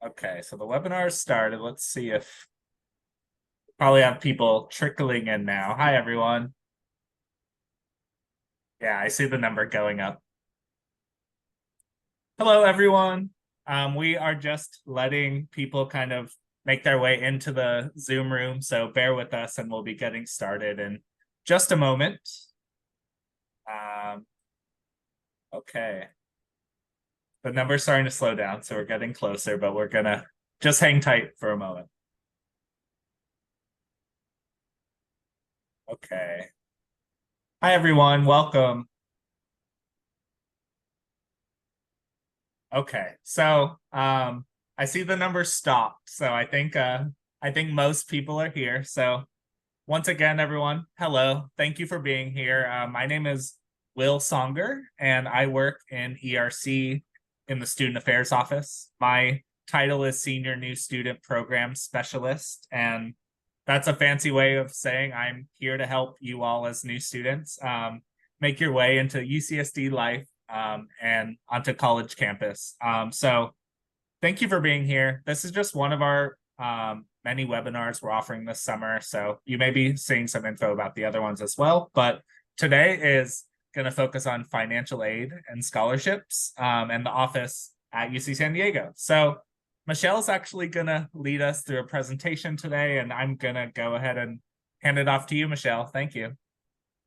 Okay, so the webinar started. Let's see if probably have people trickling in now. Hi, everyone. Yeah, I see the number going up. Hello, everyone. We are just letting people kind of make their way into the Zoom room, so bear with us and we'll be getting started in just a moment. Okay. The number's starting to slow down, so we're getting closer, but we're gonna just hang tight for a moment. Okay. Hi, everyone. Welcome. Okay, so I see the number stopped, so I think most people are here. So once again, everyone, hello. Thank you for being here. My name is Will Songer, and I work in ERC in the Student Affairs Office. My title is Senior New Student Program Specialist, and that's a fancy way of saying I'm here to help you all as new students make your way into UCSD life and onto college campus. So thank you for being here. This is just one of our many webinars we're offering this summer. So you may be seeing some info about the other ones as well. But today is going to focus on financial aid and scholarships and the office at UC San Diego. So Michelle's actually going to lead us through a presentation today, and I'm going to go ahead and hand it off to you, Michelle. Thank you.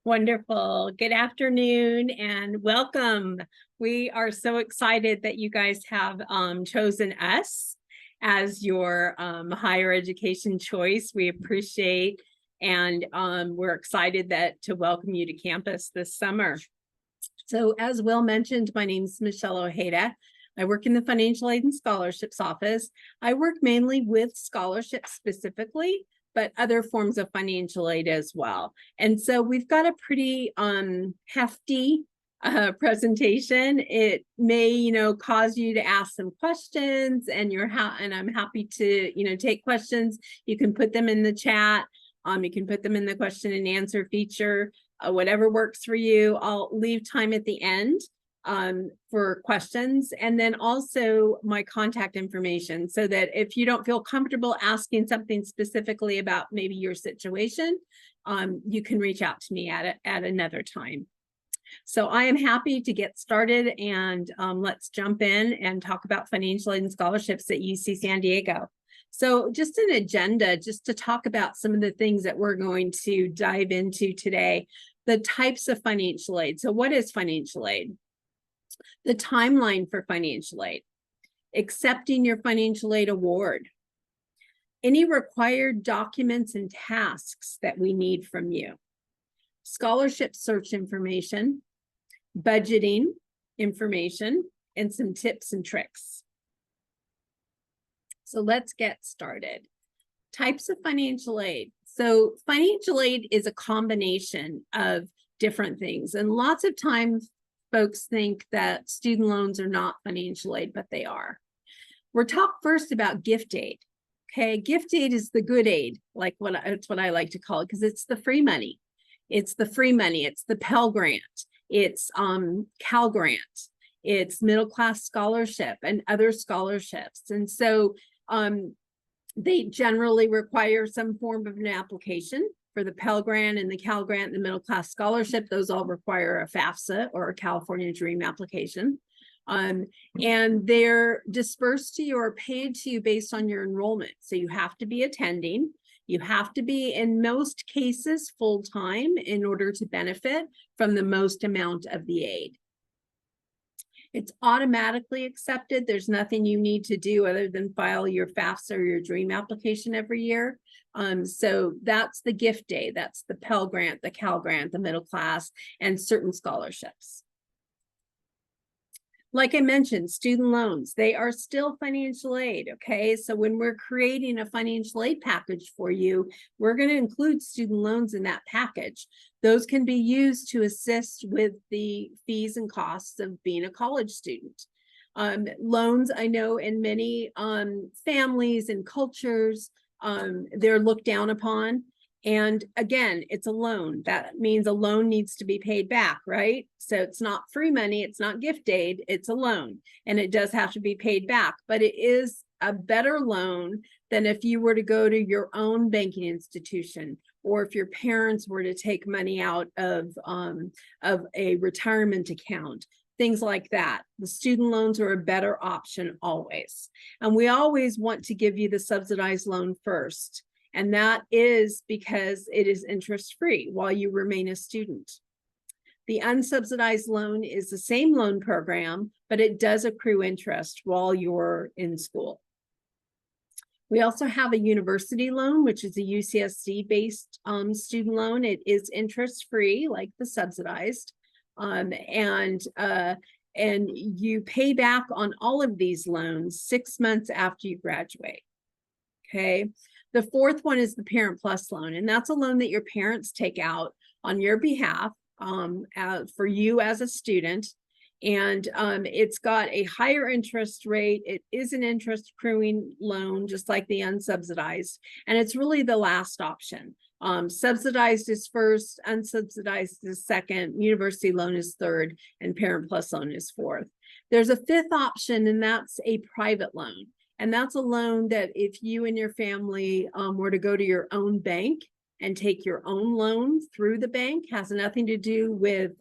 Wonderful. Good afternoon and welcome. We are so excited that you guys have chosen us as your higher education choice. We appreciate and we're excited to welcome you to campus this summer. So as Will mentioned, my name is Michelle Ojeda. I work in the Financial Aid and Scholarships Office. I work mainly with scholarships specifically, but other forms of financial aid as well. And so we've got a pretty hefty presentation. It may, cause you to ask some questions, and I'm happy to, take questions. You can put them in the chat. You can put them in the question and answer feature, whatever works for you. I'll leave time at the end for questions, and then also my contact information, so that if you don't feel comfortable asking something specifically about maybe your situation, you can reach out to me at another time. So I am happy to get started, and let's jump in and talk about financial aid and scholarships at UC San Diego. So just an agenda, just to talk about some of the things that we're going to dive into today. The types of financial aid. So what is financial aid? The timeline for financial aid, accepting your financial aid award, any required documents and tasks that we need from you, scholarship search information, budgeting information, and some tips and tricks. So let's get started. Types of financial aid. So financial aid is a combination of different things, and lots of times folks think that student loans are not financial aid, but they are. We're talking first about gift aid. Okay, gift aid is the good aid, it's what I like to call it, because it's the free money. It's the free money. It's the Pell Grant. It's Cal Grant. It's middle class scholarship and other scholarships. And so they generally require some form of an application. For the Pell Grant and the Cal Grant and the middle class scholarship, those all require a FAFSA or a California Dream application. And they're dispersed to you or paid to you based on your enrollment. So you have to be attending. You have to be, in most cases, full-time in order to benefit from the most amount of the aid. It's automatically accepted. There's nothing you need to do other than file your FAFSA or your DREAM application every year. So that's the gift aid. That's the Pell Grant, the Cal Grant, the middle class, and certain scholarships. Like I mentioned, student loans, they are still financial aid, okay? So when we're creating a financial aid package for you, we're going to include student loans in that package. Those can be used to assist with the fees and costs of being a college student. Loans, I know in many families and cultures, they're looked down upon. And again, it's a loan. That means a loan needs to be paid back, right? So it's not free money, it's not gift aid, it's a loan. And it does have to be paid back, but it is a better loan than if you were to go to your own banking institution, or if your parents were to take money out of a retirement account, things like that. The student loans are a better option always. And we always want to give you the subsidized loan first. And that is because it is interest-free while you remain a student. The unsubsidized loan is the same loan program, but it does accrue interest while you're in school. We also have a university loan, which is a UCSD-based student loan. It is interest-free, like the subsidized, and you pay back on all of these loans 6 months after you graduate. Okay. The fourth one is the Parent Plus loan, and that's a loan that your parents take out on your behalf for you as a student. And it's got a higher interest rate. It is an interest accruing loan, just like the unsubsidized. And it's really the last option. Subsidized is first, unsubsidized is second, university loan is third, and Parent Plus loan is fourth. There's a fifth option, and that's a private loan. And that's a loan that if you and your family were to go to your own bank and take your own loan through the bank, has nothing to do with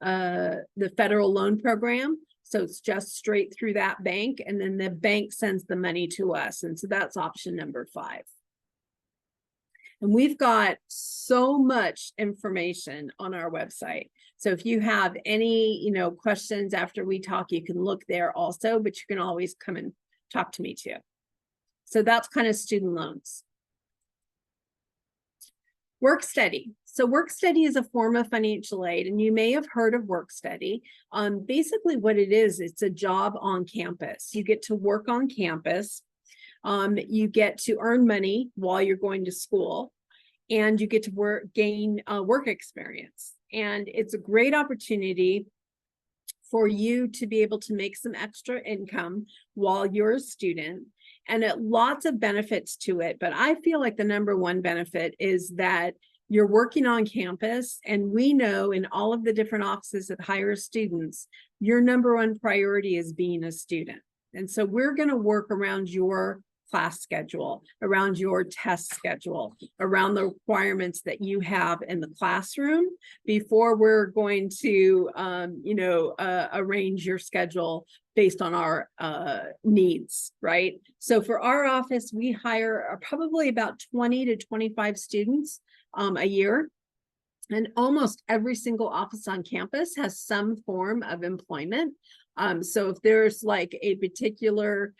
the federal loan program. So it's just straight through that bank, and then the bank sends the money to us. And so that's option number 5. And we've got so much information on our website. So if you have any, questions after we talk, you can look there also, but you can always come and talk to me too. So that's kind of student loans. Work study. So work study is a form of financial aid, and you may have heard of work study. Basically what it is, it's a job on campus. You get to work on campus. You get to earn money while you're going to school, and you get to gain work experience. And it's a great opportunity for you to be able to make some extra income while you're a student, and lots of benefits to it. But I feel like the number one benefit is that you're working on campus, and we know in all of the different offices that hire students, your number one priority is being a student. And so we're going to work around your class schedule, around your test schedule, around the requirements that you have in the classroom before we're going to, arrange your schedule based on our needs, right? So for our office, we hire probably about 20 to 25 students a year. And almost every single office on campus has some form of employment. So if there's like a particular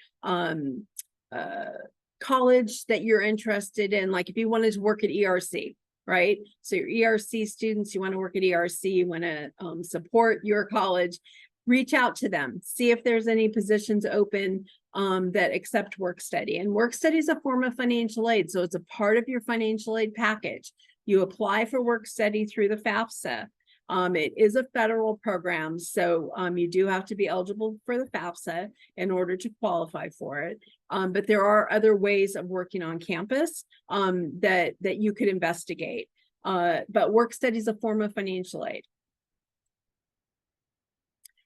college that you're interested in, like if you wanted to work at ERC, right? So your ERC students, you want to work at ERC, you want to support your college, reach out to them, see if there's any positions open that accept work study. And work study is a form of financial aid, so it's a part of your financial aid package. You apply for work study through the FAFSA. It is a federal program, so you do have to be eligible for the FAFSA in order to qualify for it. But there are other ways of working on campus that you could investigate. But work study is a form of financial aid.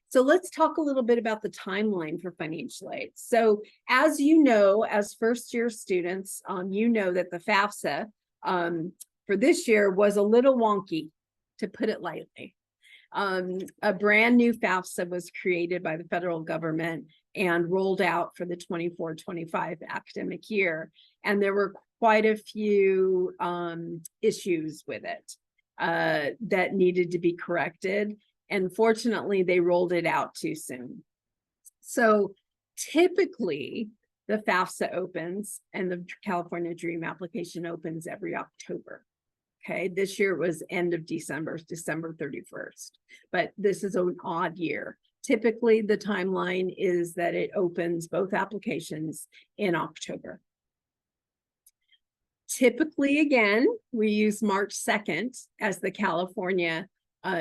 So let's talk a little bit about the timeline for financial aid. So as you know, as first-year students, you know that the FAFSA for this year was a little wonky, to put it lightly. A brand new FAFSA was created by the federal government and rolled out for the 24-25 academic year. And there were quite a few issues with it that needed to be corrected. And fortunately, they rolled it out too soon. So typically, the FAFSA opens and the California Dream application opens every October. Okay, this year it was end of December, December 31st, but this is an odd year. Typically, the timeline is that it opens both applications in October. Typically, again, we use March 2nd as the California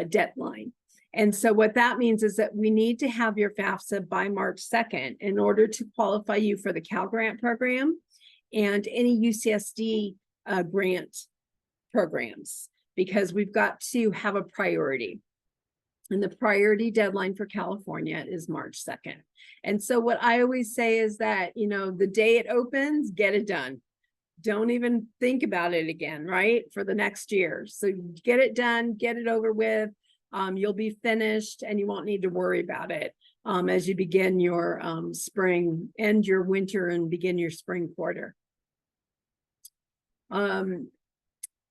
deadline. And so what that means is that we need to have your FAFSA by March 2nd in order to qualify you for the Cal Grant program and any UCSD grant programs, because we've got to have a priority. And the priority deadline for California is March 2nd. And so what I always say is that, you know, the day it opens, get it done. Don't even think about it again, right? For the next year. So get it done, get it over with. You'll be finished and you won't need to worry about it as you begin your spring, end your winter and begin your spring quarter.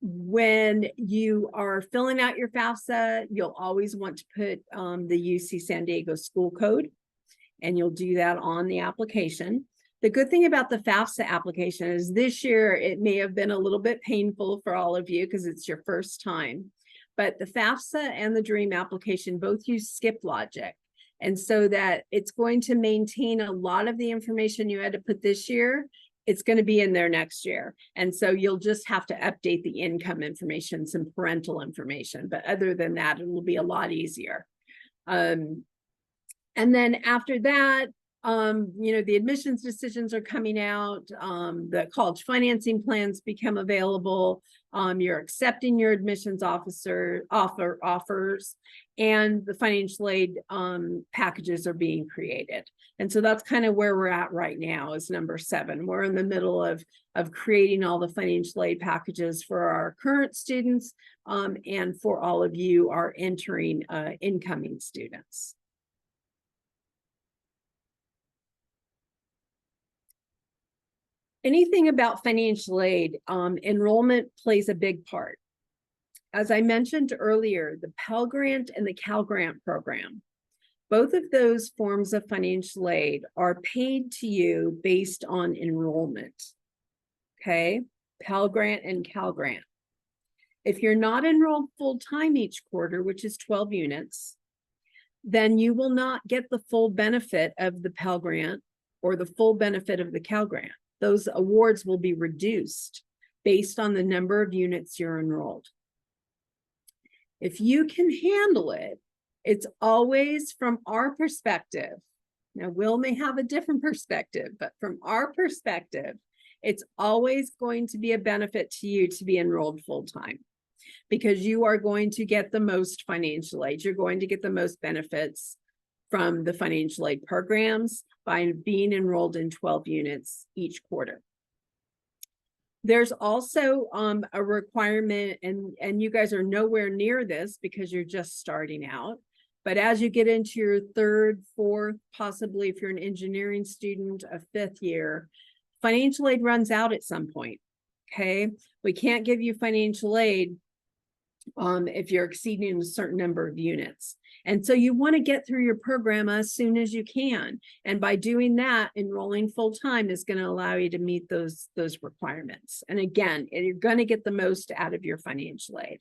When you are filling out your FAFSA, you'll always want to put the UC San Diego school code, and you'll do that on the application. The good thing about the FAFSA application is this year it may have been a little bit painful for all of you because it's your first time, but the FAFSA and the DREAM application both use skip logic. And so that it's going to maintain a lot of the information you had to put this year, it's going to be in there next year. And so you'll just have to update the income information, some parental information, but other than that, it will be a lot easier. And then after that, you know, the admissions decisions are coming out, the college financing plans become available, you're accepting your admissions offers, and the financial aid packages are being created. And so that's kind of where we're at right now is number 7. We're in the middle of creating all the financial aid packages for our current students and for all of you, our entering incoming students. Anything about financial aid, enrollment plays a big part. As I mentioned earlier, the Pell Grant and the Cal Grant program, both of those forms of financial aid are paid to you based on enrollment, okay? Pell Grant and Cal Grant. If you're not enrolled full-time each quarter, which is 12 units, then you will not get the full benefit of the Pell Grant or the full benefit of the Cal Grant. Those awards will be reduced based on the number of units you're enrolled. If you can handle it, it's always from our perspective. Now, Will may have a different perspective, but from our perspective, it's always going to be a benefit to you to be enrolled full-time because you are going to get the most financial aid. You're going to get the most benefits from the financial aid programs by being enrolled in 12 units each quarter. There's also a requirement, and you guys are nowhere near this because you're just starting out, but as you get into your 3rd, 4th, possibly if you're an engineering student, a 5th year, financial aid runs out at some point, okay? We can't give you financial aid if you're exceeding a certain number of units. And so you want to get through your program as soon as you can. And by doing that, enrolling full-time is going to allow you to meet those requirements. And again, you're going to get the most out of your financial aid.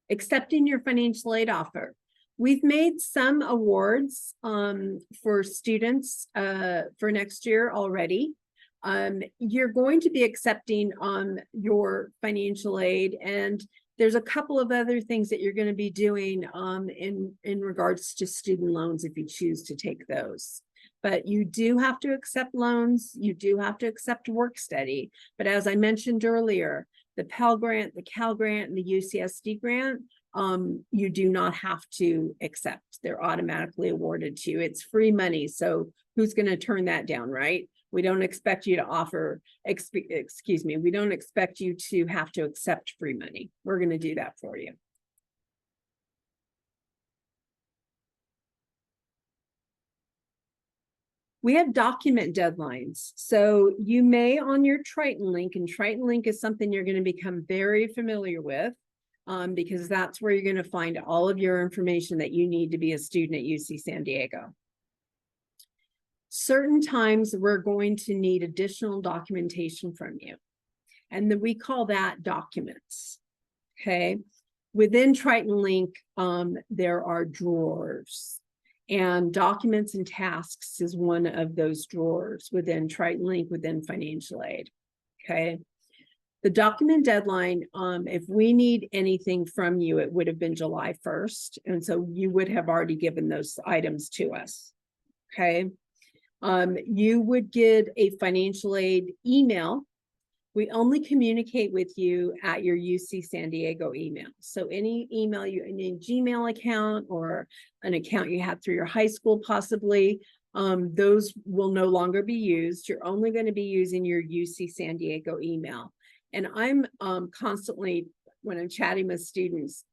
Accepting your financial aid offer. We've made some awards for students for next year already. You're going to be accepting your financial aid, and there's a couple of other things that you're going to be doing in regards to student loans if you choose to take those. But you do have to accept loans, you do have to accept work study. But as I mentioned earlier, the Pell Grant, the Cal Grant, and the UCSD grant, you do not have to accept. They're automatically awarded to you. It's free money, so who's going to turn that down, right? We don't expect you to offer, we don't expect you to have to accept free money. We're going to do that for you. We have document deadlines. So you may on your Triton link, and Triton link is something you're going to become very familiar with because that's where you're going to find all of your information that you need to be a student at UC San Diego. Certain times we're going to need additional documentation from you. And then we call that documents, okay? Within Triton Link, there are drawers, and documents and tasks is one of those drawers within Triton Link, within financial aid, okay? The document deadline, if we need anything from you, it would have been July 1st. And so you would have already given those items to us, okay? You would get a financial aid email We only communicate with you at your UC San Diego email. So any email any Gmail account or an account you had through your high school possibly, those will no longer be used. You're only going to be using your UC San Diego email. And I'm constantly, when I'm chatting with students,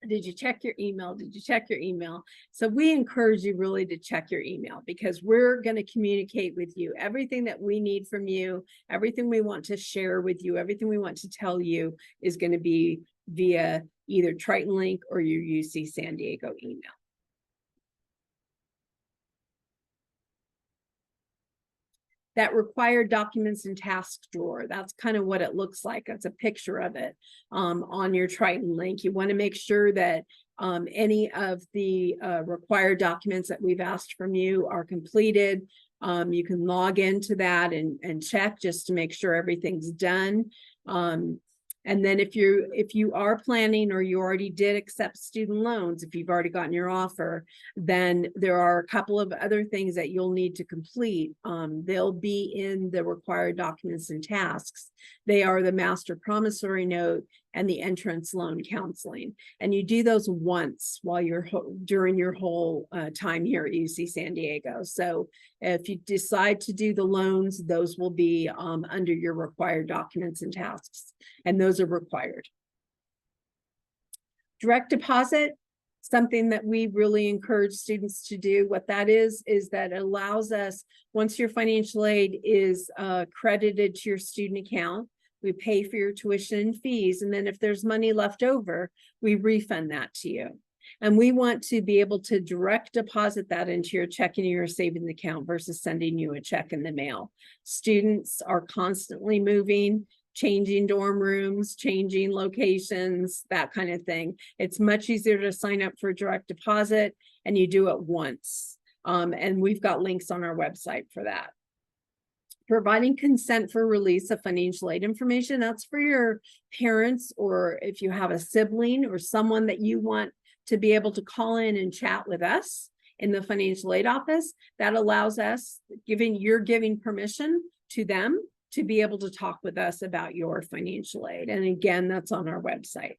did you check your email? Did you check your email? So we encourage you really to check your email, because we're going to communicate with you everything that we need from you, everything we want to share with you, everything we want to tell you is going to be via either Triton Link or your UC San Diego email. That required documents and tasks drawer, that's kind of what it looks like. That's a picture of it on your Triton Link. You want to make sure that any of the required documents that we've asked from you are completed. You can log into that and check just to make sure everything's done. And then if you are planning, or you already did accept student loans, if you've already gotten your offer, then there are a couple of other things that you'll need to complete. They'll be in the required documents and tasks. They are the master promissory note and the entrance loan counseling. And you do those once while you're during your whole time here at UC San Diego. So if you decide to do the loans, those will be under your required documents and tasks, and those are required. Direct deposit, something that we really encourage students to do. What that is that it allows us, once your financial aid is credited to your student account, we pay for your tuition and fees, and then if there's money left over, we refund that to you. And we want to be able to direct deposit that into your checking or your savings account versus sending you a check in the mail. Students are constantly moving, changing dorm rooms, changing locations, that kind of thing. It's much easier to sign up for direct deposit, and you do it once. And we've got links on our website for that. Providing consent for release of financial aid information, that's for your parents, or if you have a sibling or someone that you want to be able to call in and chat with us in the financial aid office. That allows us, you're giving permission to them to be able to talk with us about your financial aid. And again, that's on our website.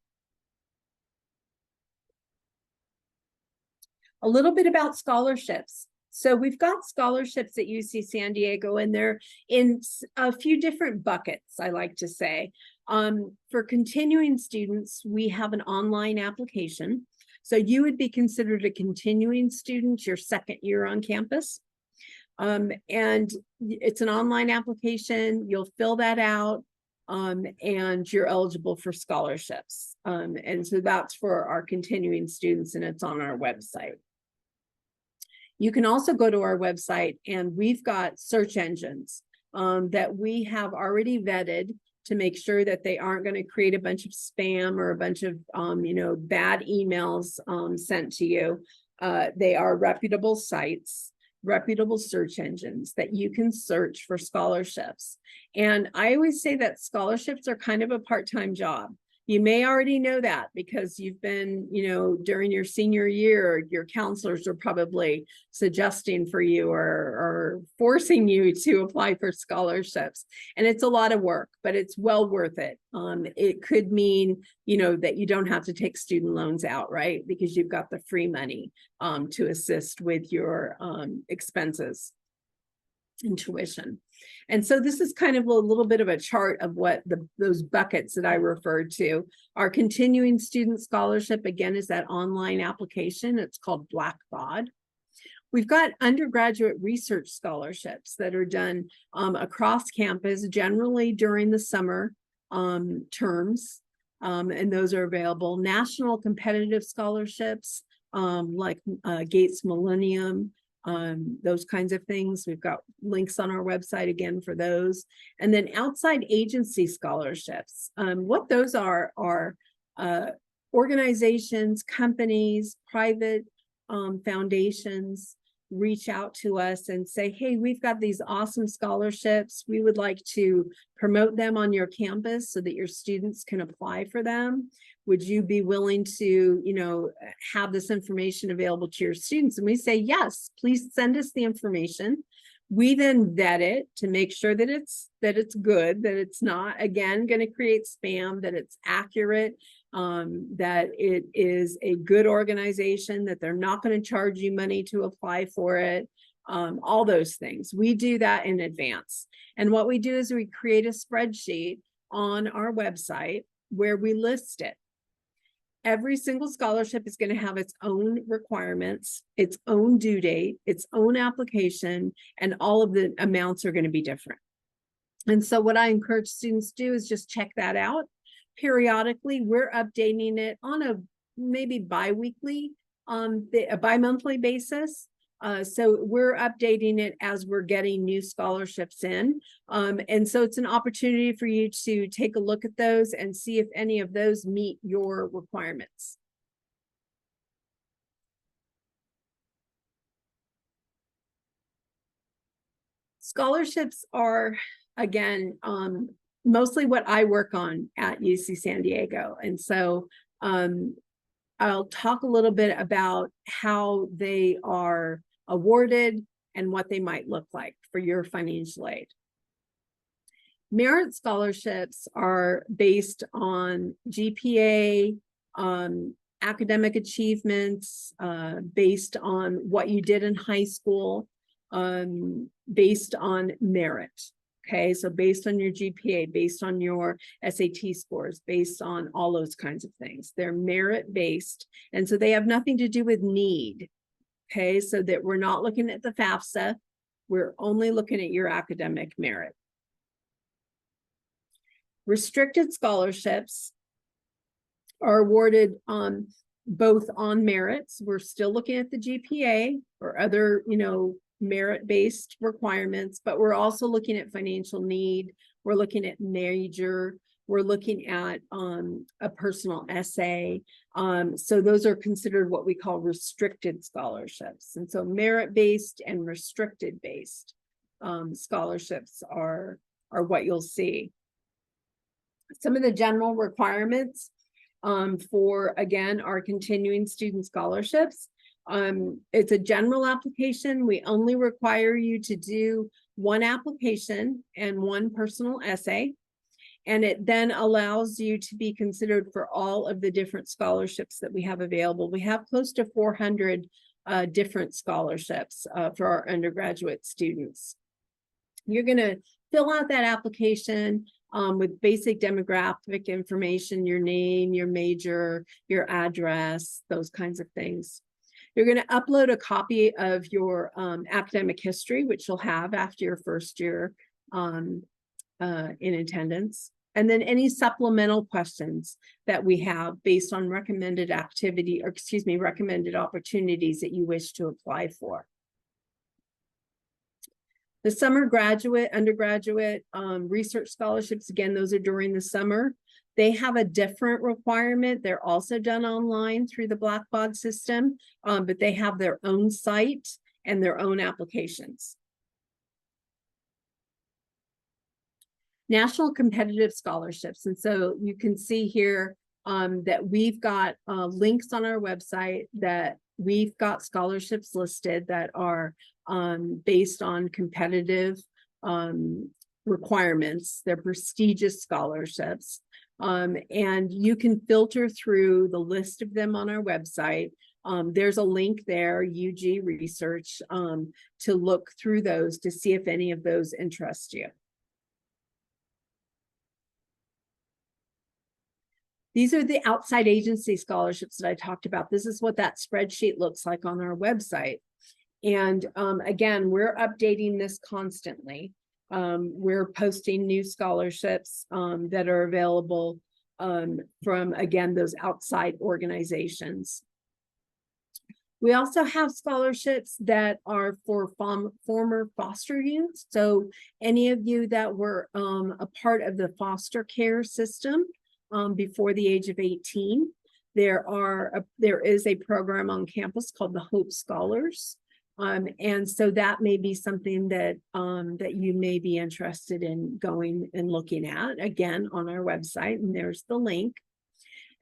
A little bit about scholarships. So we've got scholarships at UC San Diego, and they're in a few different buckets, I like to say. For continuing students, we have an online application. So you would be considered a continuing student your second year on campus. And it's an online application. You'll fill that out, and you're eligible for scholarships. And so that's for our continuing students, and it's on our website. You can also go to our website, and we've got search engines that we have already vetted to make sure that they aren't going to create a bunch of spam or a bunch of bad emails sent to you. They are reputable sites, reputable search engines that you can search for scholarships. And I always say that scholarships are kind of a part-time job. You may already know that because you've been, during your senior year, your counselors are probably suggesting for you or forcing you to apply for scholarships. And it's a lot of work, but it's well worth it. It could mean, that you don't have to take student loans out, right? Because you've got the free money to assist with your expenses and tuition. And so this is kind of a little bit of a chart of what those buckets that I referred to. Our continuing student scholarship, again, is that online application. It's called Blackbaud. We've got undergraduate research scholarships that are done across campus, generally during the summer terms, and those are available. National competitive scholarships like Gates Millennium, those kinds of things. We've got links on our website again for those. And then outside agency scholarships. What those are organizations, companies, private foundations reach out to us and say, hey, we've got these awesome scholarships. We would like to promote them on your campus so that your students can apply for them. Would you be willing to, have this information available to your students? And we say, yes, please send us the information. We then vet it to make sure that it's good, that it's not, again, going to create spam, that it's accurate, that it is a good organization, that they're not going to charge you money to apply for it, all those things. We do that in advance. And what we do is we create a spreadsheet on our website where we list it. Every single scholarship is going to have its own requirements, its own due date, its own application, and all of the amounts are going to be different. And so what I encourage students to do is just check that out. Periodically, we're updating it on a maybe bi-weekly, a bi-monthly basis. So we're updating it as we're getting new scholarships in. And so it's an opportunity for you to take a look at those and see if any of those meet your requirements. Scholarships are, again, mostly what I work on at UC San Diego. And so I'll talk a little bit about how they are awarded and what they might look like for your financial aid. Merit scholarships are based on GPA, academic achievements, based on what you did in high school, based on merit. Okay, so based on your GPA, based on your SAT scores, based on all those kinds of things. They're merit-based, and so they have nothing to do with need. Okay, so that we're not looking at the FAFSA, we're only looking at your academic merit. Restricted scholarships are awarded both on merits. We're still looking at the GPA or other, merit-based requirements, but we're also looking at financial need. We're looking at major. We're looking at a personal essay. So those are considered what we call restricted scholarships. And so merit-based and restricted-based scholarships are what you'll see. Some of the general requirements for, again, our continuing student scholarships. It's a general application. We only require you to do one application and one personal essay. And it then allows you to be considered for all of the different scholarships that we have available. We have close to 400 different scholarships for our undergraduate students. You're going to fill out that application with basic demographic information, your name, your major, your address, those kinds of things. You're going to upload a copy of your academic history, which you'll have after your first year in attendance. And then any supplemental questions that we have based on recommended activity, or recommended opportunities that you wish to apply for. The summer graduate, undergraduate research scholarships, again, those are during the summer. They have a different requirement. They're also done online through the Blackbaud system, but they have their own site and their own applications. National competitive scholarships. And so you can see here that we've got links on our website that we've got scholarships listed that are based on competitive requirements. They're prestigious scholarships. And you can filter through the list of them on our website. There's a link there, UG Research, to look through those to see if any of those interest you. These are the outside agency scholarships that I talked about. This is what that spreadsheet looks like on our website. And again, we're updating this constantly. We're posting new scholarships that are available from, again, those outside organizations. We also have scholarships that are for former foster youth. So any of you that were a part of the foster care system before the age of 18, there is a program on campus called the Hope Scholars. And so that may be something that that you may be interested in going and looking at, again, on our website, and there's the link.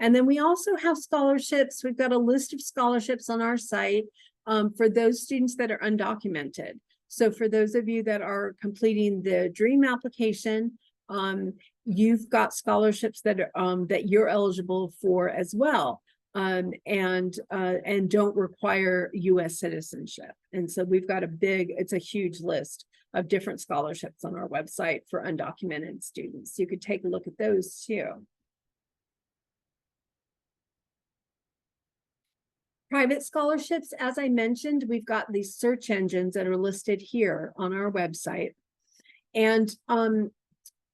And then we also have scholarships. We've got a list of scholarships on our site for those students that are undocumented. So for those of you that are completing the DREAM application, you've got scholarships that are, that you're eligible for as well, and don't require U.S. citizenship. And so we've got it's a huge list of different scholarships on our website for undocumented students. You could take a look at those too. Private scholarships, as I mentioned, we've got these search engines that are listed here on our website. And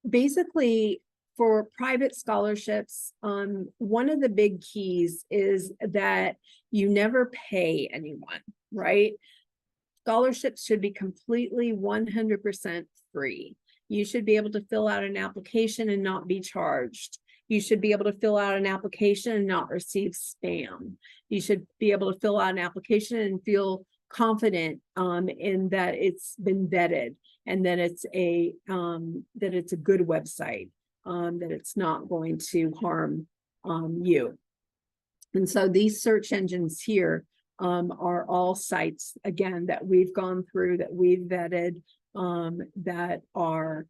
basically, for private scholarships, one of the big keys is that you never pay anyone, right? Scholarships should be completely 100% free. You should be able to fill out an application and not be charged. You should be able to fill out an application and not receive spam. You should be able to fill out an application and feel confident in that it's been vetted and that it's a good website, that it's not going to harm you. And so these search engines here are all sites, again, that we've gone through, that we've vetted, that are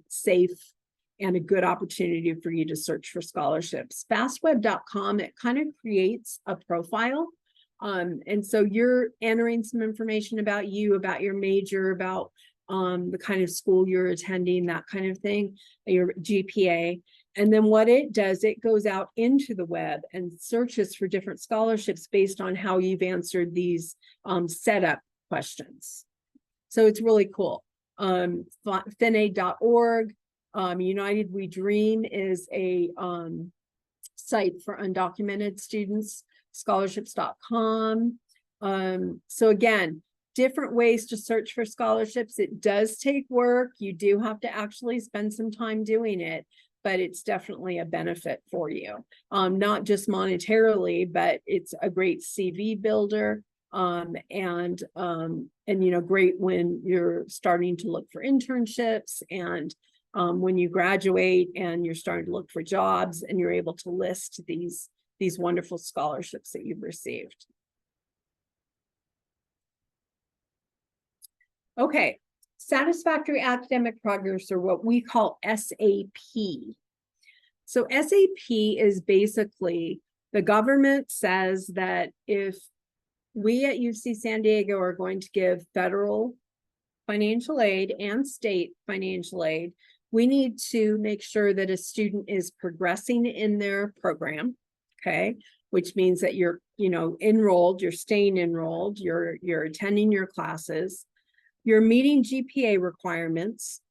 safe and a good opportunity for you to search for scholarships. Fastweb.com, it kind of creates a profile. And so you're entering some information about you, about your major, about the kind of school you're attending, that kind of thing, your GPA. And then what it does, it goes out into the web and searches for different scholarships based on how you've answered these setup questions. So it's really cool. Finaid.org, United We Dream is a site for undocumented students, scholarships.com. So again, different ways to search for scholarships. It does take work. You do have to actually spend some time doing it, but it's definitely a benefit for you. Not just monetarily, but it's a great CV builder. And great when you're starting to look for internships, and when you graduate and you're starting to look for jobs, and you're able to list these wonderful scholarships that you've received. Okay, satisfactory academic progress, or what we call SAP. So SAP is basically, the government says that if we at UC San Diego are going to give federal financial aid and state financial aid, we need to make sure that a student is progressing in their program, okay? Which means that you're, enrolled, you're staying enrolled, you're attending your classes, you're meeting GPA requirements.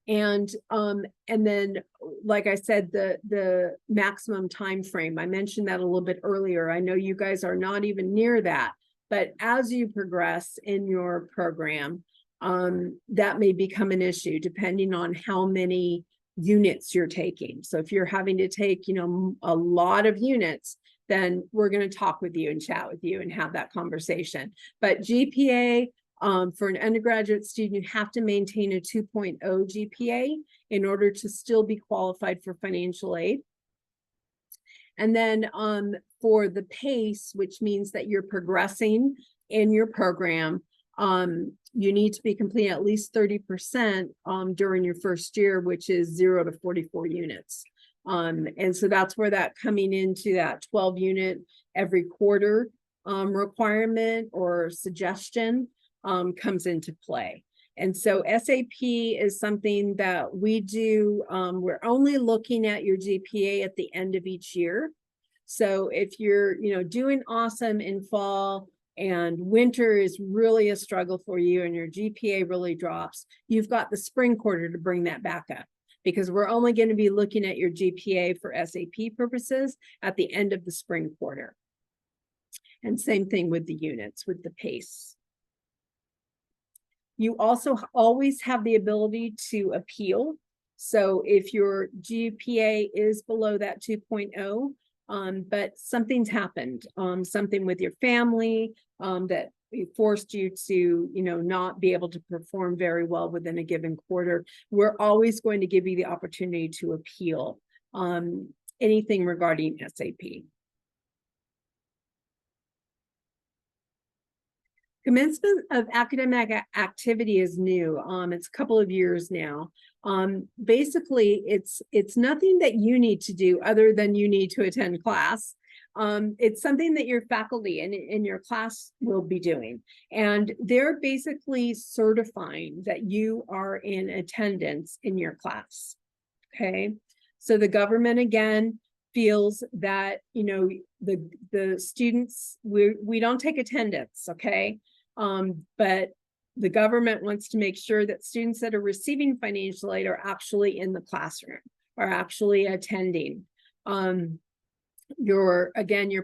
And then, like I said, the maximum time frame, I mentioned that a little bit earlier. I know you guys are not even near that, but as you progress in your program, that may become an issue depending on how many units you're taking. So if you're having to take, a lot of units, then we're going to talk with you and chat with you and have that conversation. But GPA, for an undergraduate student, you have to maintain a 2.0 GPA in order to still be qualified for financial aid. And then for the PACE, which means that you're progressing in your program, you need to be completing at least 30% during your first year, which is 0 to 44 units. And so that's where that coming into that 12 unit every quarter requirement or suggestion comes into play. And so SAP is something that we do. We're only looking at your GPA at the end of each year. So if you're, doing awesome in fall and winter is really a struggle for you and your GPA really drops, you've got the spring quarter to bring that back up, because we're only going to be looking at your GPA for SAP purposes at the end of the spring quarter. And same thing with the units, with the PACE. You also always have the ability to appeal. So if your GPA is below that 2.0, but something's happened, something with your family that forced you to, not be able to perform very well within a given quarter, we're always going to give you the opportunity to appeal anything regarding SAP. Commencement of academic activity is new. It's a couple of years now. Basically, it's nothing that you need to do other than you need to attend class. It's something that your faculty in your class will be doing. And they're basically certifying that you are in attendance in your class. Okay. So the government, again, feels that, you know, the students, we don't take attendance, okay? But the government wants to make sure that students that are receiving financial aid are actually in the classroom, are actually attending. Your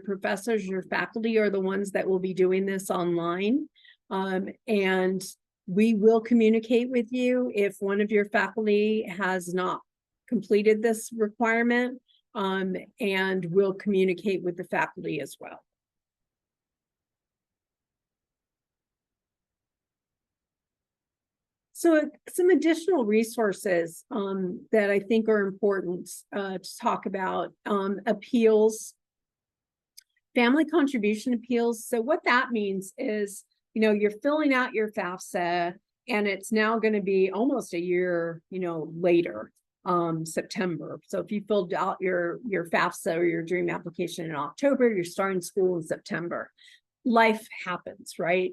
professors, your faculty are the ones that will be doing this online. And we will communicate with you if one of your faculty has not completed this requirement, and we'll communicate with the faculty as well. So some additional resources that I think are important to talk about, appeals, family contribution appeals. So what that means is, you know, you're filling out your FAFSA and it's now going to be almost a year, you know, later, September. So if you filled out your FAFSA or your DREAM application in October, you're starting school in September. Life happens, right?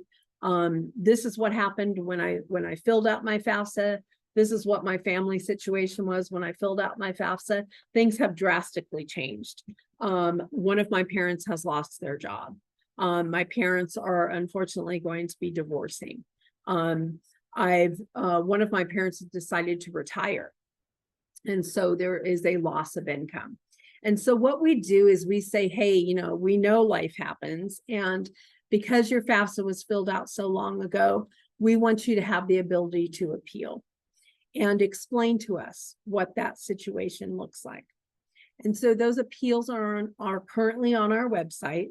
This is what happened when I filled out my FAFSA. This is what my family situation was when I filled out my FAFSA. Things have drastically changed. One of my parents has lost their job. My parents are unfortunately going to be divorcing. One of my parents has decided to retire. And so there is a loss of income. And so what we do is we say, hey, you know, we know life happens. And because your FAFSA was filled out so long ago, we want you to have the ability to appeal and explain to us what that situation looks like. And so those appeals are currently on our website.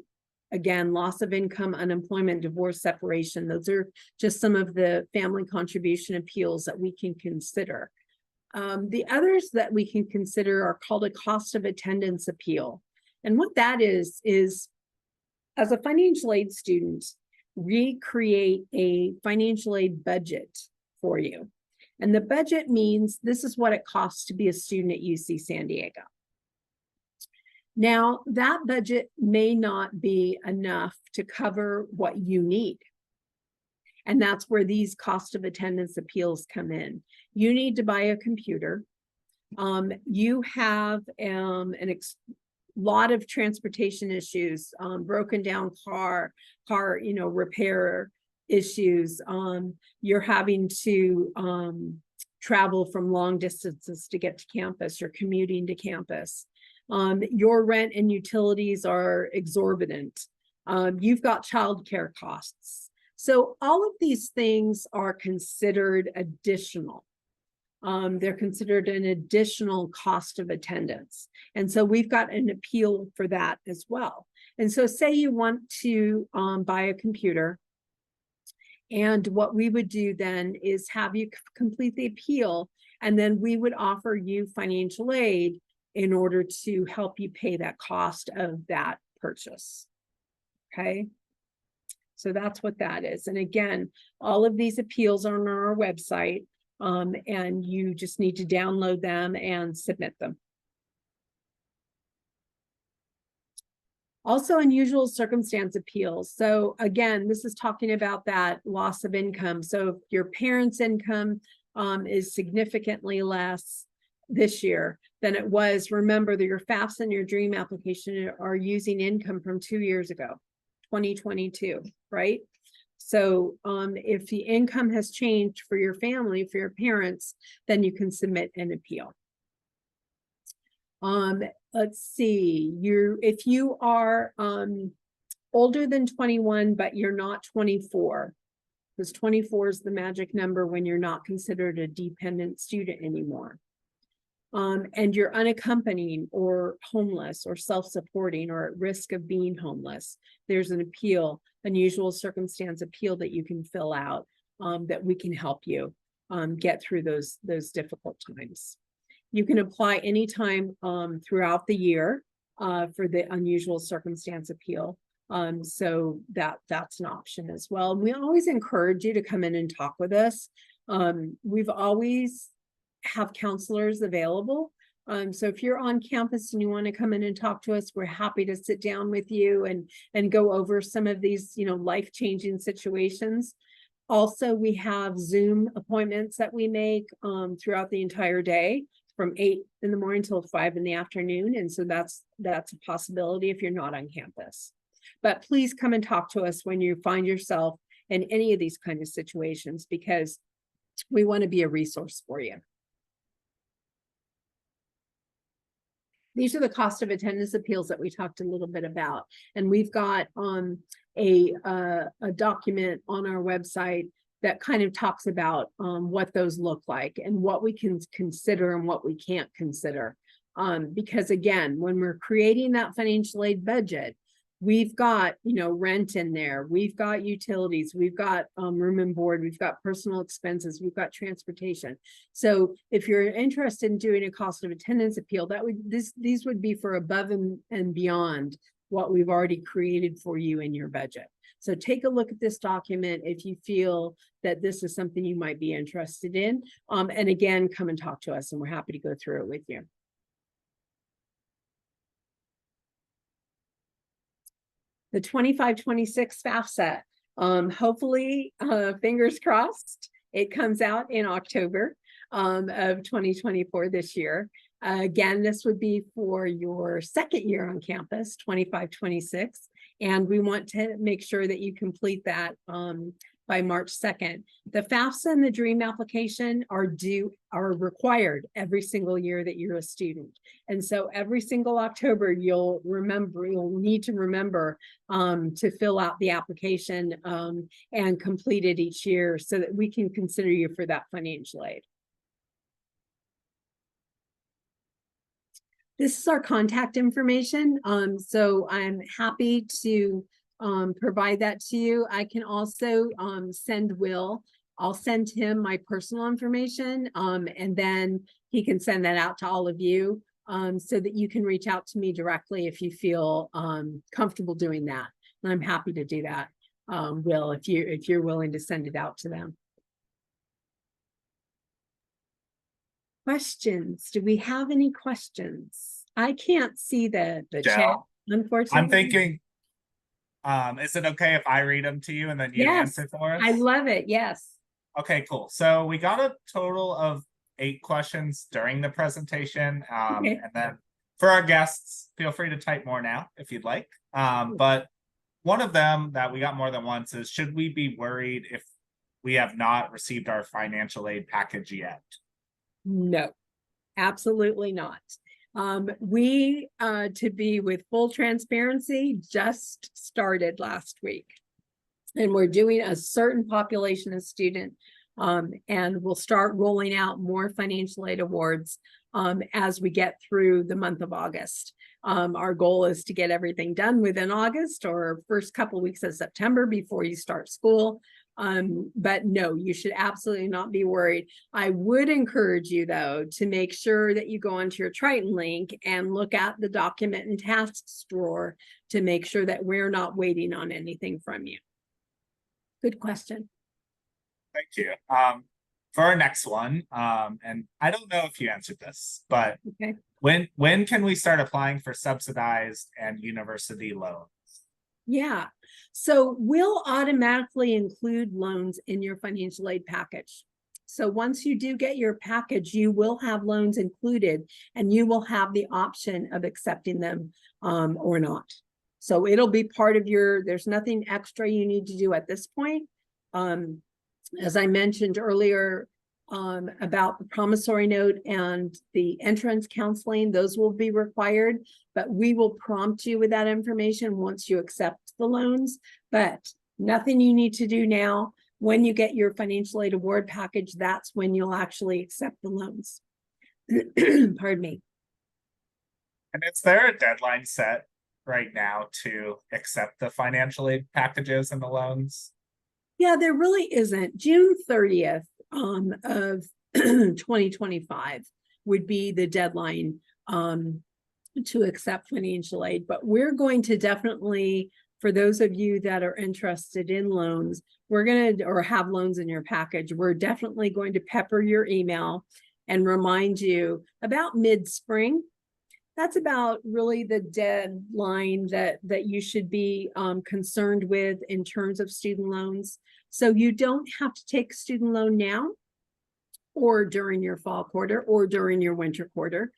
Again, loss of income, unemployment, divorce, separation. Those are just some of the family contribution appeals that we can consider. The others that we can consider are called a cost of attendance appeal. And what that is as a financial aid student, we create a financial aid budget for you. And the budget means this is what it costs to be a student at UC San Diego. Now, that budget may not be enough to cover what you need. And that's where these cost of attendance appeals come in. You need to buy a computer. You have lot of transportation issues, broken down car, you know, repair issues. You're having to travel from long distances to get to campus. You're commuting to campus. Your rent and utilities are exorbitant. You've got childcare costs. So all of these things are considered additional. They're considered an additional cost of attendance. And so we've got an appeal for that as well. And so say you want to buy a computer, and what we would do then is have you complete the appeal, and then we would offer you financial aid in order to help you pay that cost of that purchase. Okay. So that's what that is. And again, all of these appeals are on our website. And you just need to download them and submit them. Also, unusual circumstance appeals. So again, this is talking about that loss of income. So if your parents' income is significantly less this year than it was, remember that your FAFSA and your DREAM application are using income from 2 years ago, 2022, right? So if the income has changed for your family, for your parents, then you can submit an appeal. Let's see, if you are older than 21, but you're not 24, because 24 is the magic number when you're not considered a dependent student anymore. And you're unaccompanied or homeless or self-supporting or at risk of being homeless, there's an appeal, unusual circumstance appeal that you can fill out, that we can help you get through those difficult times. You can apply anytime throughout the year for the unusual circumstance appeal. So that's an option as well. We always encourage you to come in and talk with us. We've always have counselors available. So if you're on campus and you want to come in and talk to us, we're happy to sit down with you and go over some of these, life-changing situations. Also, we have Zoom appointments that we make throughout the entire day from 8 in the morning till 5 in the afternoon. And so that's a possibility if you're not on campus. But please come and talk to us when you find yourself in any of these kind of situations, because we want to be a resource for you. These are the cost of attendance appeals that we talked a little bit about. And we've got a document on our website that kind of talks about what those look like and what we can consider and what we can't consider. Because again, when we're creating that financial aid budget, we've got, rent in there, we've got utilities, we've got room and board, we've got personal expenses, we've got transportation. So if you're interested in doing a cost of attendance appeal, these would be for above and beyond what we've already created for you in your budget. So take a look at this document if you feel that this is something you might be interested in. And again, come and talk to us and we're happy to go through it with you. The 25-26 FAFSA, hopefully, fingers crossed, it comes out in October of 2024 this year. Again, this would be for your second year on campus, 25-26, and we want to make sure that you complete that by March 2nd. The FAFSA and the DREAM application are required every single year that you're a student. And so every single October, you'll need to remember to fill out the application and complete it each year so that we can consider you for that financial aid. This is our contact information. So I'm happy to provide that to you. I can also send Will. I'll send him my personal information and then he can send that out to all of you so that you can reach out to me directly if you feel comfortable doing that. And I'm happy to do that, Will, if you're willing to send it out to them. Questions? Do we have any questions? I can't see the chat, unfortunately. I'm thinking, is it okay if I read them to you and then you answer for us? I love it. Yes. Okay, cool. So we got a total of 8 questions during the presentation. And then for our guests, feel free to type more now if you'd like. But one of them that we got more than once is, should we be worried if we have not received our financial aid package yet? No, absolutely not. We, to be with full transparency, just started last week. And we're doing a certain population of student, and we'll start rolling out more financial aid awards as we get through the month of August. Our goal is to get everything done within August or first couple weeks of September before you start school. But no, you should absolutely not be worried. I would encourage you, though, to make sure that you go onto your Triton link and look at the document and tasks drawer to make sure that we're not waiting on anything from you. Good question. Thank you. For our next one, and I don't know if you answered this, but when can we start applying for subsidized and university loans? Yeah, so we'll automatically include loans in your financial aid package. So once you do get your package, you will have loans included and you will have the option of accepting them or not. So it'll be part of there's nothing extra you need to do at this point. As I mentioned earlier about the promissory note and the entrance counseling, those will be required, but we will prompt you with that information once you accept the loans. But nothing you need to do now. When you get your financial aid award package, that's when you'll actually accept the loans. Pardon me. And is there a deadline set right now to accept the financial aid packages and the loans? Yeah, there really isn't. June 30th of 2025 would be the deadline to accept financial aid, but we're going to definitely for those of you that are interested in loans, or have loans in your package, we're definitely going to pepper your email and remind you about mid-spring. That's about really the deadline that you should be concerned with in terms of student loans. So you don't have to take a student loan now or during your fall quarter or during your winter quarter.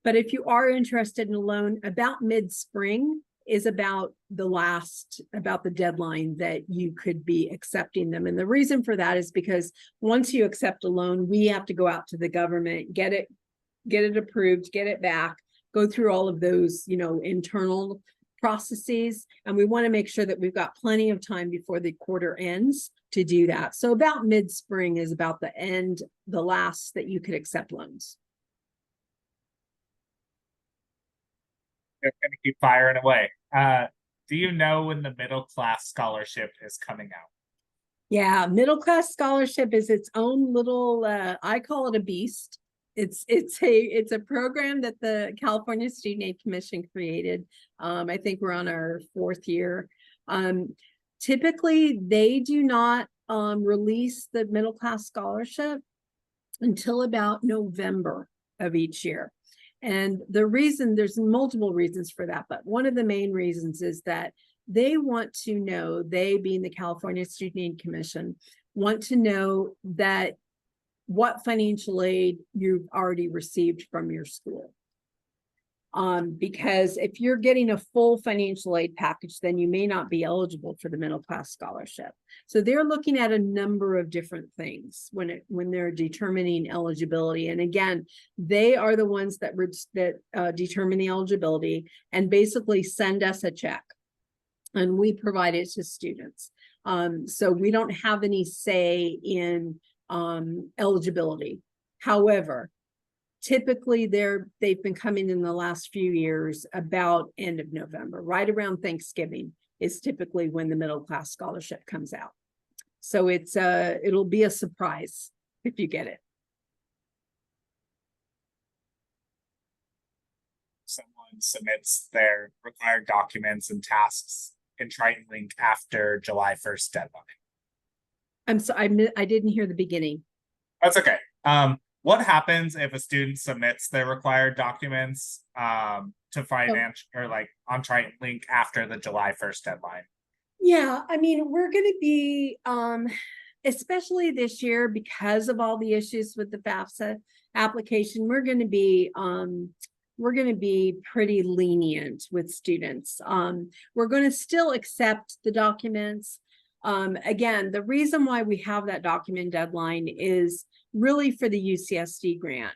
But if you are interested in a loan, about mid-spring is about the deadline that you could be accepting them. And the reason for that is because once you accept a loan, we have to go out to the government, get it approved, get it back, go through all of those, internal processes. And we want to make sure that we've got plenty of time before the quarter ends to do that. So about mid-spring is about the last that you could accept loans. They're going to keep firing away. Do you know when the middle class scholarship is coming out? Yeah, middle class scholarship is its own little, I call it a beast. It's a program that the California Student Aid Commission created. I think we're on our 4th year. Typically, they do not release the middle class scholarship until about November of each year. And the reason, there's multiple reasons for that, but one of the main reasons is that they want to know, they being the California Student Aid Commission, want to know that what financial aid you've already received from your school. Because if you're getting a full financial aid package, then you may not be eligible for the middle class scholarship. So they're looking at a number of different things when they're determining eligibility. And again, they are the ones that determine the eligibility and basically send us a check, and we provide it to students. So we don't have any say in eligibility. However, typically they've been coming in the last few years about end of November, right around Thanksgiving is typically when the middle class scholarship comes out. So it'll be a surprise if you get it. Someone submits their required documents and tasks in Triton Link after July 1st deadline. I'm sorry, I didn't hear the beginning. That's okay. What happens if a student submits their required documents to finance or like on Triton Link after the July 1st deadline? Yeah, I mean, we're going to be, especially this year, because of all the issues with the FAFSA application, we're going to be pretty lenient with students. We're going to still accept the documents. Again, the reason why we have that document deadline is really for the UCSD grant.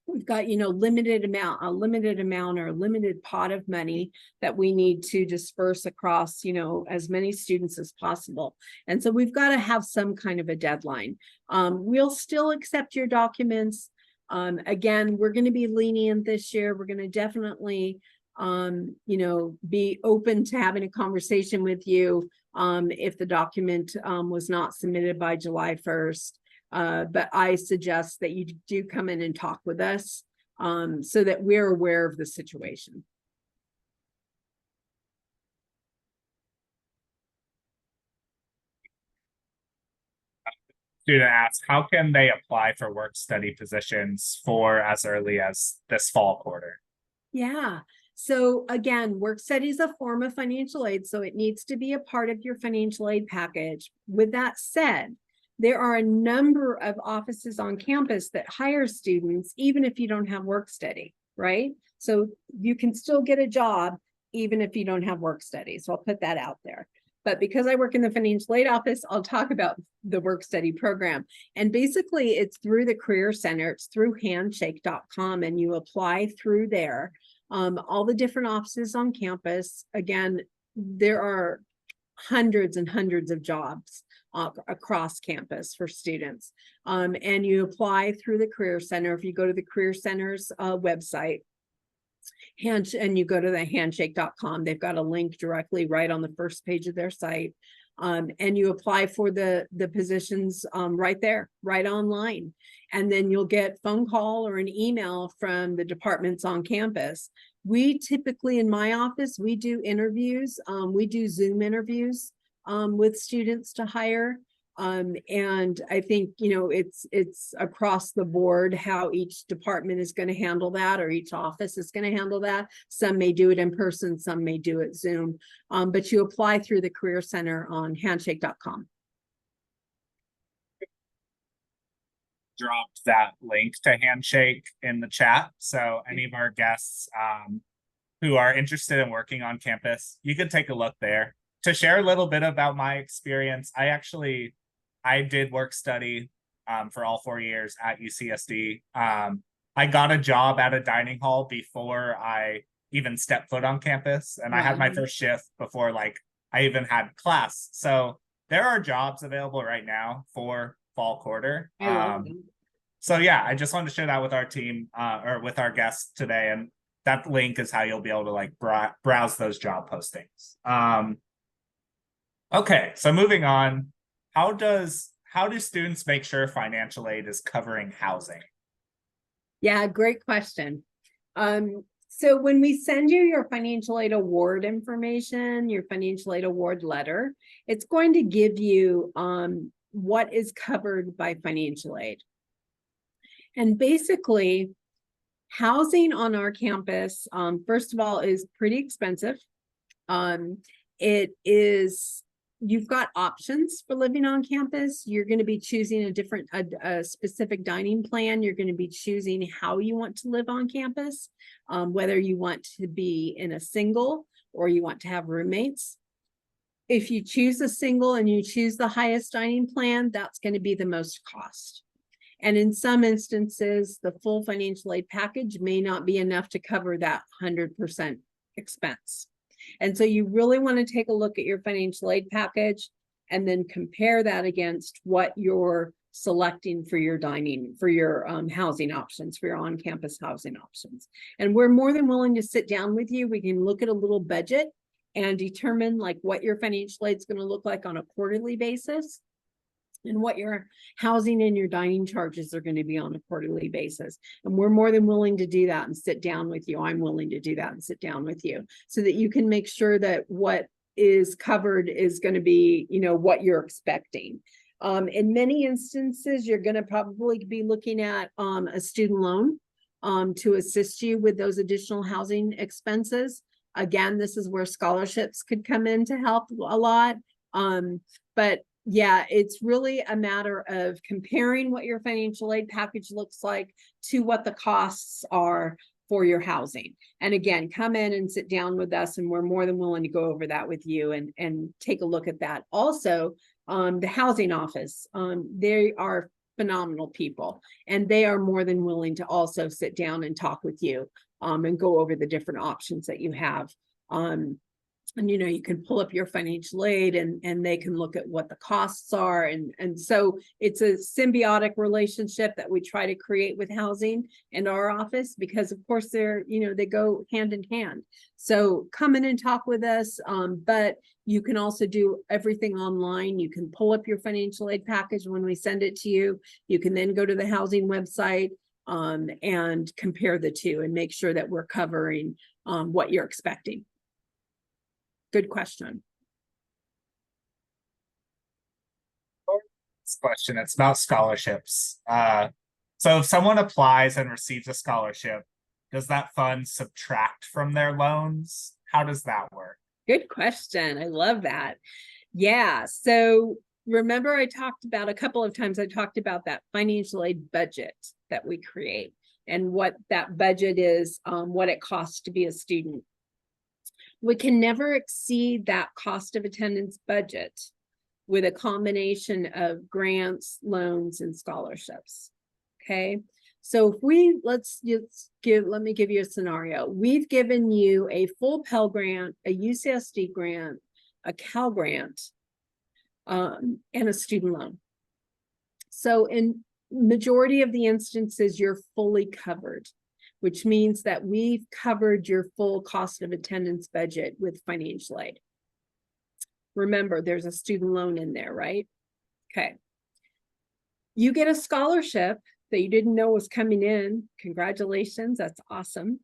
We've got, a limited amount or a limited pot of money that we need to disperse across, as many students as possible. And so we've got to have some kind of a deadline. We'll still accept your documents. Again, we're going to be lenient this year. We're going to definitely, be open to having a conversation with you if the document was not submitted by July 1st. But I suggest that you do come in and talk with us so that we're aware of the situation. Student asks, how can they apply for work study positions for as early as this fall quarter? Yeah. So again, work study is a form of financial aid, so it needs to be a part of your financial aid package. With that said, there are a number of offices on campus that hire students, even if you don't have work study, right? So you can still get a job even if you don't have work study. So I'll put that out there. But because I work in the financial aid office, I'll talk about the work study program. And basically it's through the Career Center, it's through handshake.com, and you apply through there. All the different offices on campus. Again, there are hundreds and hundreds of jobs across campus for students. And you apply through the Career Center. If you go to the Career Center's website, and you go to the handshake.com, they've got a link directly right on the first page of their site. And you apply for the positions right there, right online. And then you'll get phone call or an email from the departments on campus. We typically, in my office, we do interviews. We do Zoom interviews with students to hire. And I think, you know, it's across the board how each department is going to handle that, or each office is going to handle that. Some may do it in person, some may do it Zoom. But you apply through the Career Center on handshake.com. Dropped that link to Handshake in the chat. So any of our guests who are interested in working on campus, you can take a look there. To share a little bit about my experience, I did work study for all 4 years at UCSD. I got a job at a dining hall before I even stepped foot on campus, and I had my first shift before like I even had class. So there are jobs available right now for fall quarter. So yeah, I just wanted to share that with our team or with our guests today, and that link is how you'll be able to like browse those job postings. Okay, so moving on. How do students make sure financial aid is covering housing? Yeah, great question. So when we send you your financial aid award information, your financial aid award letter, it's going to give you what is covered by financial aid. And basically, housing on our campus, first of all, is pretty expensive. You've got options for living on campus. You're going to be choosing a specific dining plan. You're going to be choosing how you want to live on campus, whether you want to be in a single or you want to have roommates. If you choose a single and you choose the highest dining plan, that's going to be the most cost. And in some instances, the full financial aid package may not be enough to cover that 100% expense. And so you really want to take a look at your financial aid package and then compare that against what you're selecting for your housing options, for your on-campus housing options. And we're more than willing to sit down with you. We can look at a little budget and determine like what your financial aid is going to look like on a quarterly basis, and what your housing and your dining charges are going to be on a quarterly basis. And we're more than willing to do that and sit down with you. I'm willing to do that and sit down with you so that you can make sure that what is covered is going to be, you know, what you're expecting. In many instances, you're going to probably be looking at a student loan to assist you with those additional housing expenses. Again, this is where scholarships could come in to help a lot. But yeah, it's really a matter of comparing what your financial aid package looks like to what the costs are for your housing. And again, come in and sit down with us, and we're more than willing to go over that with you and take a look at that. Also, the housing office, they are phenomenal people, and they are more than willing to also sit down and talk with you and go over the different options that you have. And, you know, you can pull up your financial aid and they can look at what the costs are. And so it's a symbiotic relationship that we try to create with housing and our office, because of course they go hand in hand. So come in and talk with us. But you can also do everything online. You can pull up your financial aid package when we send it to you. You can then go to the housing website and compare the two and make sure that we're covering what you're expecting. Good question. This question, it's about scholarships. So if someone applies and receives a scholarship, does that fund subtract from their loans? How does that work? Good question. I love that. Yeah. So remember I talked about a couple of times, I talked about that financial aid budget that we create and what that budget is, what it costs to be a student. We can never exceed that cost of attendance budget with a combination of grants, loans, and scholarships. Okay. So if let me give you a scenario. We've given you a full Pell Grant, a UCSD grant, a Cal Grant, and a student loan. So in majority of the instances, you're fully covered, which means that we've covered your full cost of attendance budget with financial aid. Remember, there's a student loan in there, right? Okay. You get a scholarship that you didn't know was coming in. Congratulations, that's awesome.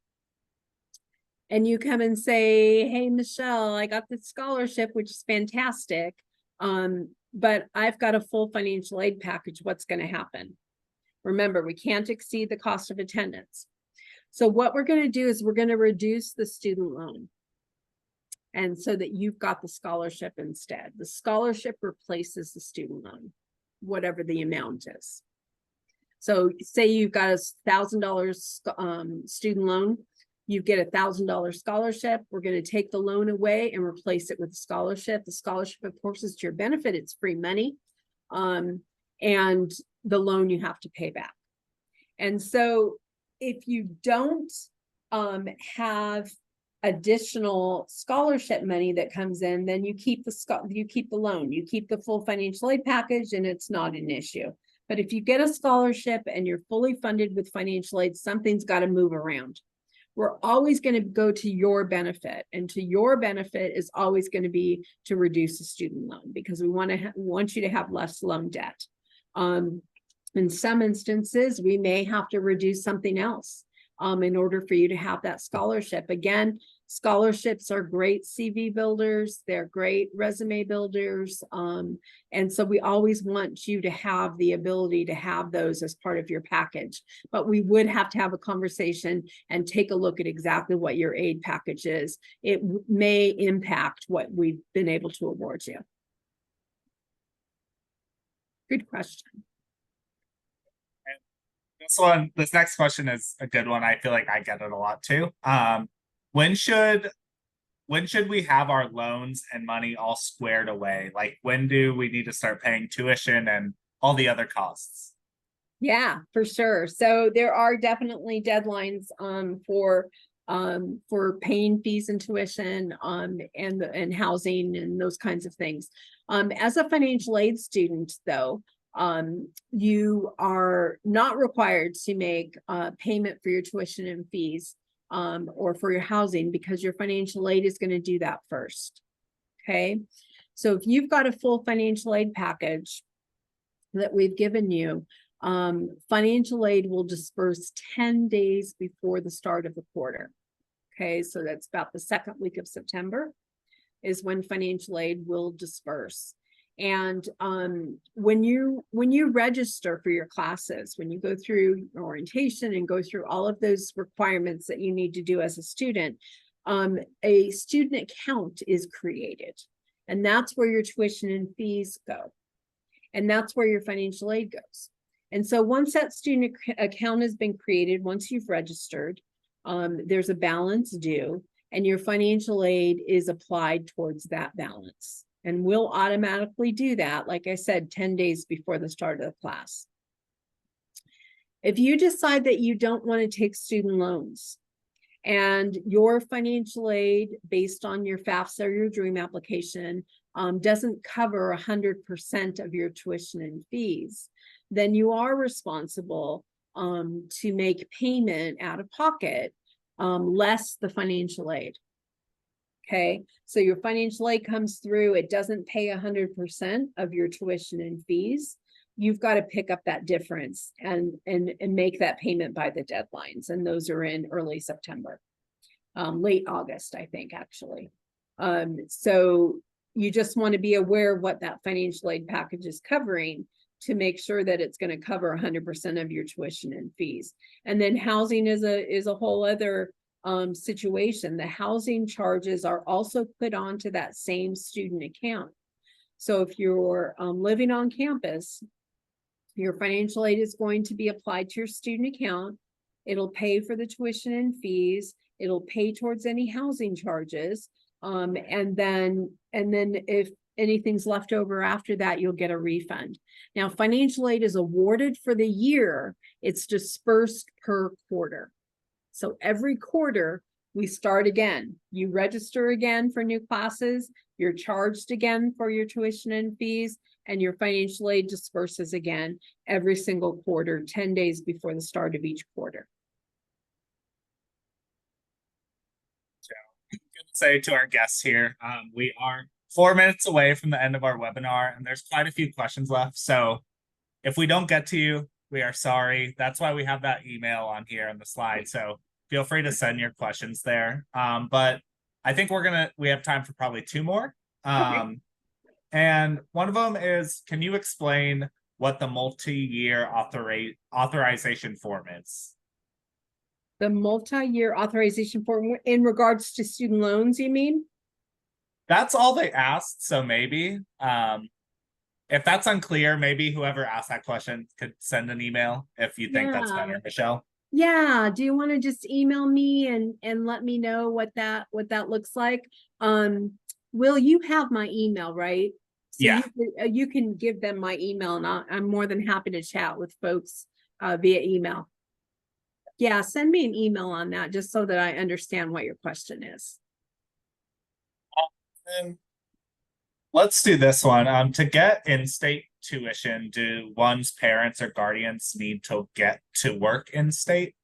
And you come and say, hey, Michelle, I got this scholarship, which is fantastic. But I've got a full financial aid package. What's going to happen? Remember, we can't exceed the cost of attendance. So what we're going to do is we're going to reduce the student loan. And so that you've got the scholarship instead. The scholarship replaces the student loan, whatever the amount is. So say you've got a $1,000 student loan, you get $1,000 scholarship. We're going to take the loan away and replace it with a scholarship. The scholarship, of course, is to your benefit. It's free money. And the loan you have to pay back. And so if you don't have additional scholarship money that comes in, then you keep the loan, you keep the full financial aid package, and it's not an issue. But if you get a scholarship and you're fully funded with financial aid, something's got to move around. We're always going to go to your benefit, and to your benefit is always going to be to reduce the student loan, because we want you to have less loan debt. In some instances, we may have to reduce something else in order for you to have that scholarship. Again, scholarships are great CV builders. They're great resume builders. And so we always want you to have the ability to have those as part of your package. But we would have to have a conversation and take a look at exactly what your aid package is. It may impact what we've been able to award you. Good question. This next question is a good one. I feel like I get it a lot too. When should we have our loans and money all squared away? Like, when do we need to start paying tuition and all the other costs? Yeah, for sure. So there are definitely deadlines for paying fees and tuition and housing and those kinds of things. As a financial aid student, though, you are not required to make payment for your tuition and fees or for your housing, because your financial aid is going to do that first. Okay. So if you've got a full financial aid package that we've given you, financial aid will disperse 10 days before the start of the quarter. Okay. So that's about the second week of September is when financial aid will disperse. And when you register for your classes, when you go through orientation and go through all of those requirements that you need to do as a student, a student account is created. And that's where your tuition and fees go. And that's where your financial aid goes. And so once that student account has been created, once you've registered, there's a balance due, and your financial aid is applied towards that balance. And we'll automatically do that, like I said, 10 days before the start of the class. If you decide that you don't want to take student loans and your financial aid based on your FAFSA or your DREAM application doesn't cover 100% of your tuition and fees, then you are responsible to make payment out of pocket less the financial aid. Okay, so your financial aid comes through, it doesn't pay 100% of your tuition and fees. You've got to pick up that difference and make that payment by the deadlines. And those are in early September, late August, I think, actually. So you just want to be aware of what that financial aid package is covering to make sure that it's going to cover 100% of your tuition and fees. And then housing is a whole other situation. The housing charges are also put onto that same student account. So if you're living on campus, your financial aid is going to be applied to your student account. It'll pay for the tuition and fees. It'll pay towards any housing charges. And then if anything's left over after that, you'll get a refund. Now, financial aid is awarded for the year. It's dispersed per quarter. So every quarter, we start again. You register again for new classes, you're charged again for your tuition and fees, and your financial aid disperses again every single quarter, 10 days before the start of each quarter. So, I'm going to say to our guests here, we are 4 minutes away from the end of our webinar, and there's quite a few questions left. So if we don't get to you, we are sorry. That's why we have that email on here on the slide. So feel free to send your questions there. But I think we have time for probably two more. Okay. And one of them is, can you explain what the multi-year authorization form is? The multi-year authorization form in regards to student loans, you mean? That's all they asked. So maybe, if that's unclear, maybe whoever asked that question could send an email if you think that's Yeah. better, Michelle. Yeah. Do you want to just email me and let me know what that looks like? Will, you have my email, right? So Yeah. you can give them my email, and I'm more than happy to chat with folks via email. Yeah, send me an email on that just so that I understand what your question is. And let's do this one. To get in-state tuition, do one's parents or guardians need to get to work in state?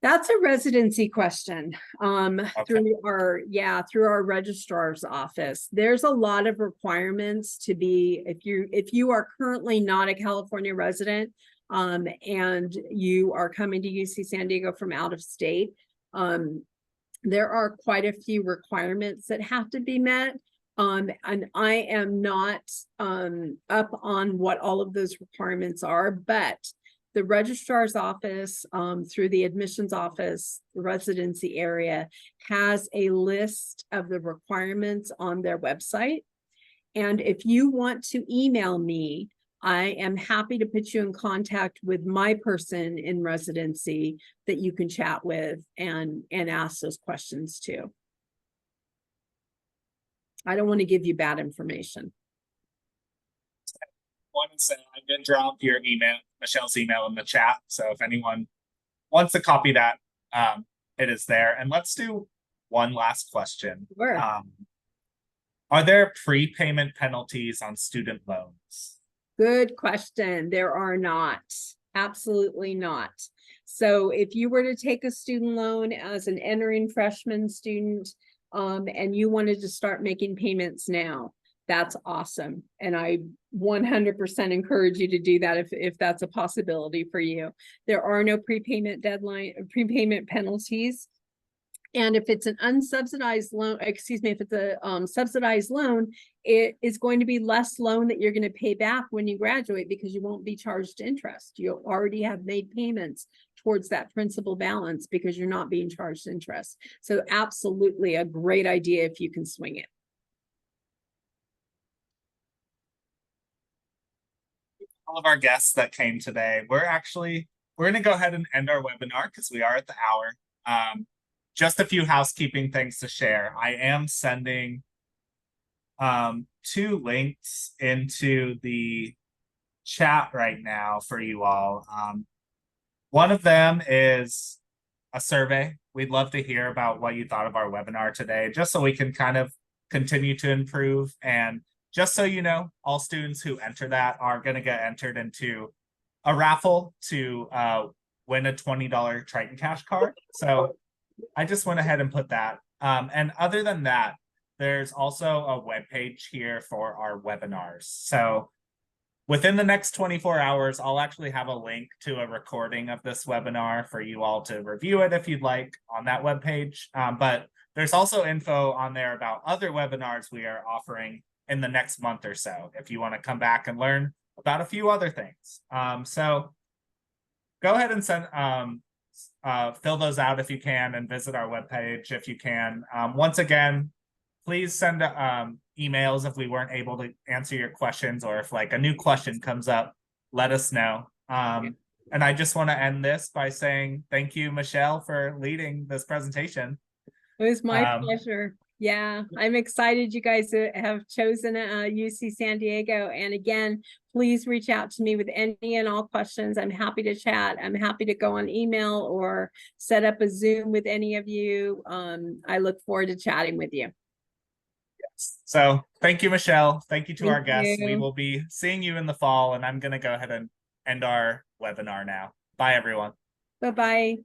That's a residency question. Okay. Through our registrar's office. There's a lot of requirements to be, if you are currently not a California resident, and you are coming to UC San Diego from out of state, there are quite a few requirements that have to be met. And I am not up on what all of those requirements are, but the registrar's office, through the admissions office, the residency area, has a list of the requirements on their website. And if you want to email me, I am happy to put you in contact with my person in residency that you can chat with and ask those questions too. I don't want to give you bad information. One is I did drop your email, Michelle's email, in the chat. So if anyone wants to copy that, it is there. And let's do one last question. Sure. Are there prepayment penalties on student loans? Good question. There are not. Absolutely not. So if you were to take a student loan as an entering freshman student, and you wanted to start making payments now, that's awesome. And I 100% encourage you to do that if that's a possibility for you. There are no prepayment penalties. And if it's an unsubsidized loan, if it's a subsidized loan, it is going to be less loan that you're going to pay back when you graduate because you won't be charged interest. You already have made payments towards that principal balance because you're not being charged interest. So absolutely a great idea if you can swing it. All of our guests that came today, we're going to go ahead and end our webinar because we are at the hour. Just a few housekeeping things to share. I am sending two links into the chat right now for you all. One of them is a survey. We'd love to hear about what you thought of our webinar today, just so we can kind of continue to improve. And just so you know, all students who enter that are going to get entered into a raffle to win a $20 Triton Cash card. So I just went ahead and put that. And other than that, there's also a webpage here for our webinars. So within the next 24 hours, I'll actually have a link to a recording of this webinar for you all to review it if you'd like on that webpage. But there's also info on there about other webinars we are offering in the next month or so, if you want to come back and learn about a few other things. So go ahead and fill those out if you can, and visit our webpage if you can. Once again, please send emails if we weren't able to answer your questions, or if like a new question comes up, let us know. And I just want to end this by saying thank you, Michelle, for leading this presentation. It was my pleasure. Yeah, I'm excited you guys have chosen UC San Diego. And again, please reach out to me with any and all questions. I'm happy to chat. I'm happy to go on email or set up a Zoom with any of you. I look forward to chatting with you. Yes. So thank you, Michelle. Thank you to our guests. You. We will be seeing you in the fall, and I'm going to go ahead and end our webinar now. Bye, everyone. Bye-bye.